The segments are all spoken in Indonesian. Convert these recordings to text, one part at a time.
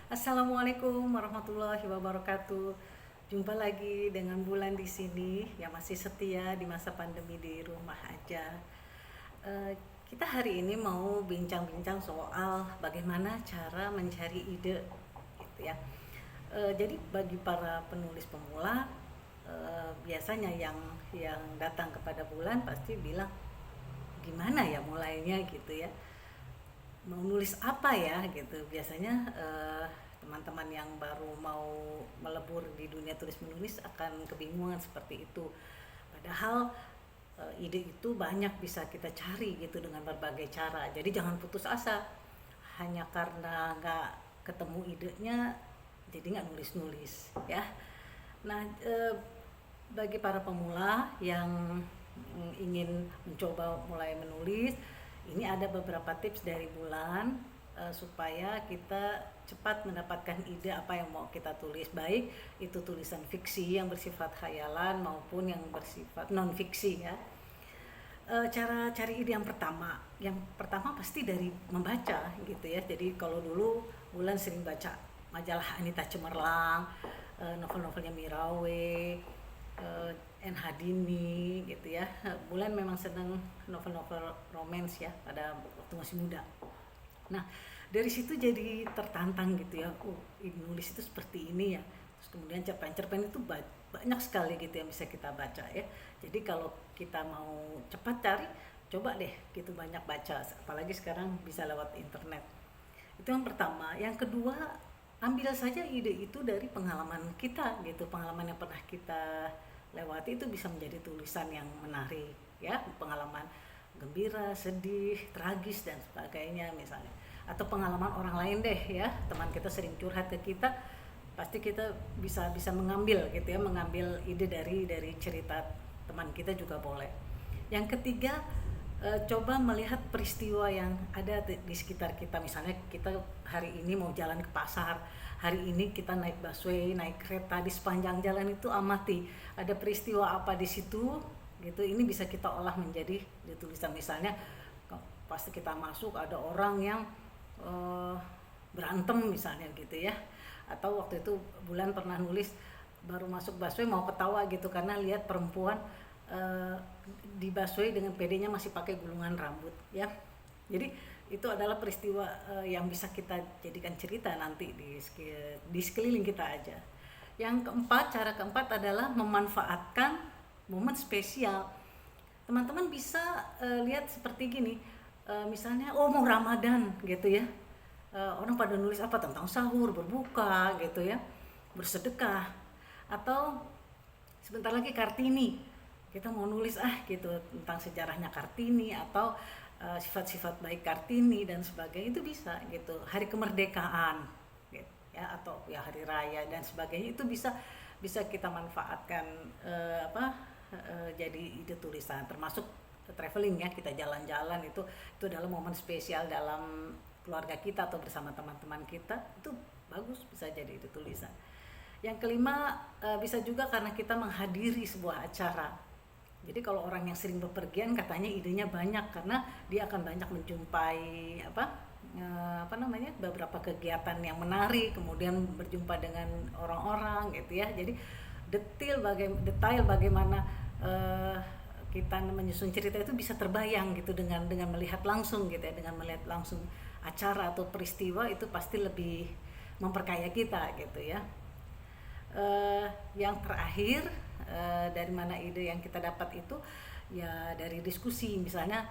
Assalamualaikum warahmatullahi wabarakatuh. Jumpa lagi dengan Bulan di sini yang masih setia di masa pandemi di rumah aja. Eh, kita hari ini mau bincang-bincang soal bagaimana cara mencari ide, gitu ya. Jadi bagi para penulis pemula, biasanya yang datang kepada Bulan pasti bilang gimana ya mulainya gitu ya, mau nulis apa ya gitu. Biasanya teman-teman yang baru mau melebur di dunia tulis menulis akan kebingungan seperti itu, padahal ide itu banyak bisa kita cari gitu dengan berbagai cara. Jadi jangan putus asa hanya karena nggak ketemu idenya jadi nggak nulis-nulis ya. Nah, bagi para pemula yang ingin mencoba mulai menulis, ini ada beberapa tips dari Bulan supaya kita cepat mendapatkan ide apa yang mau kita tulis, baik itu tulisan fiksi yang bersifat khayalan maupun yang bersifat non fiksi ya. Cara cari ide yang pertama pasti dari membaca gitu ya. Jadi kalau dulu Bulan sering baca majalah Anita Cemerlang, novel-novelnya Mirawe, N. Hadini gitu ya. Bulan memang senang novel-novel romance ya pada waktu masih muda. Nah, dari situ jadi tertantang gitu ya. Oh, nulis itu seperti ini ya. Terus kemudian cerpen-cerpen itu banyak sekali gitu yang bisa kita baca ya. Jadi kalau kita mau cepat cari, coba deh gitu banyak baca. Apalagi sekarang bisa lewat internet. Itu yang pertama. Yang kedua, ambil saja ide itu dari pengalaman kita gitu. Pengalaman yang pernah kita lewati itu bisa menjadi tulisan yang menarik ya. Pengalaman gembira, sedih, tragis dan sebagainya misalnya, atau pengalaman orang lain deh ya, teman kita sering curhat ke kita, pasti kita bisa mengambil gitu ya, mengambil ide dari cerita teman kita juga boleh. Yang ketiga, coba melihat peristiwa yang ada di sekitar kita. Misalnya kita hari ini mau jalan ke pasar, hari ini kita naik busway, naik kereta, di sepanjang jalan itu amati ada peristiwa apa di situ gitu. Ini bisa kita olah menjadi tulisan. Misalnya pasti kita masuk ada orang yang berantem misalnya gitu ya, atau waktu itu Bulan pernah nulis baru masuk busway mau ketawa gitu karena lihat perempuan uh, di busway dengan pedenya masih pakai gulungan rambut ya. Jadi itu adalah peristiwa yang bisa kita jadikan cerita nanti di sekeliling kita aja. Yang keempat, cara keempat adalah memanfaatkan momen spesial. Teman-teman bisa lihat seperti gini, misalnya oh mau Ramadan gitu ya, orang pada nulis apa tentang sahur, berbuka gitu ya, bersedekah, atau sebentar lagi Kartini, kita mau nulis gitu tentang sejarahnya Kartini, atau sifat-sifat baik Kartini dan sebagainya. Itu bisa gitu, hari kemerdekaan gitu, ya, atau ya hari raya dan sebagainya. Itu bisa bisa kita manfaatkan jadi ide tulisan, termasuk traveling ya, kita jalan-jalan itu adalah momen spesial dalam keluarga kita atau bersama teman-teman kita, itu bagus bisa jadi ide tulisan. Yang kelima, bisa juga karena kita menghadiri sebuah acara. Jadi kalau orang yang sering bepergian katanya idenya banyak karena dia akan banyak menjumpai beberapa kegiatan yang menarik, kemudian berjumpa dengan orang-orang gitu ya. Jadi detail bagaimana kita menyusun cerita itu bisa terbayang gitu dengan melihat langsung gitu ya, dengan melihat langsung acara atau peristiwa. Itu pasti lebih memperkaya kita gitu ya. Yang terakhir, dari mana ide yang kita dapat itu ya dari diskusi. Misalnya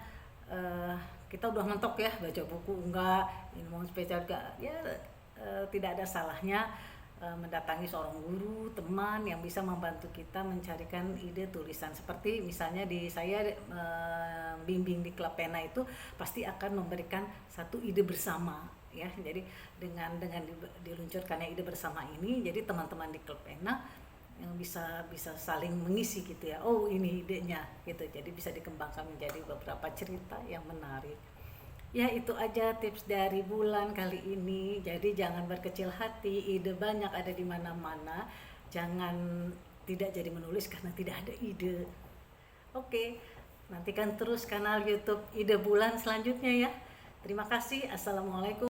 kita udah ngentok ya baca buku, enggak ini mau spesial enggak ya, tidak ada salahnya mendatangi seorang guru, teman yang bisa membantu kita mencarikan ide tulisan. Seperti misalnya di saya bimbing di Klub Pena itu pasti akan memberikan satu ide bersama ya. Jadi dengan diluncurkannya ide bersama ini, jadi teman-teman di Klub Pena yang bisa saling mengisi gitu ya. Oh, ini idenya gitu. Jadi bisa dikembangkan menjadi beberapa cerita yang menarik. Ya, itu aja tips dari Bulan kali ini. Jadi jangan berkecil hati, ide banyak ada di mana-mana. Jangan tidak jadi menulis karena tidak ada ide. Oke, nantikan terus kanal YouTube Ide Bulan selanjutnya ya. Terima kasih. Assalamualaikum.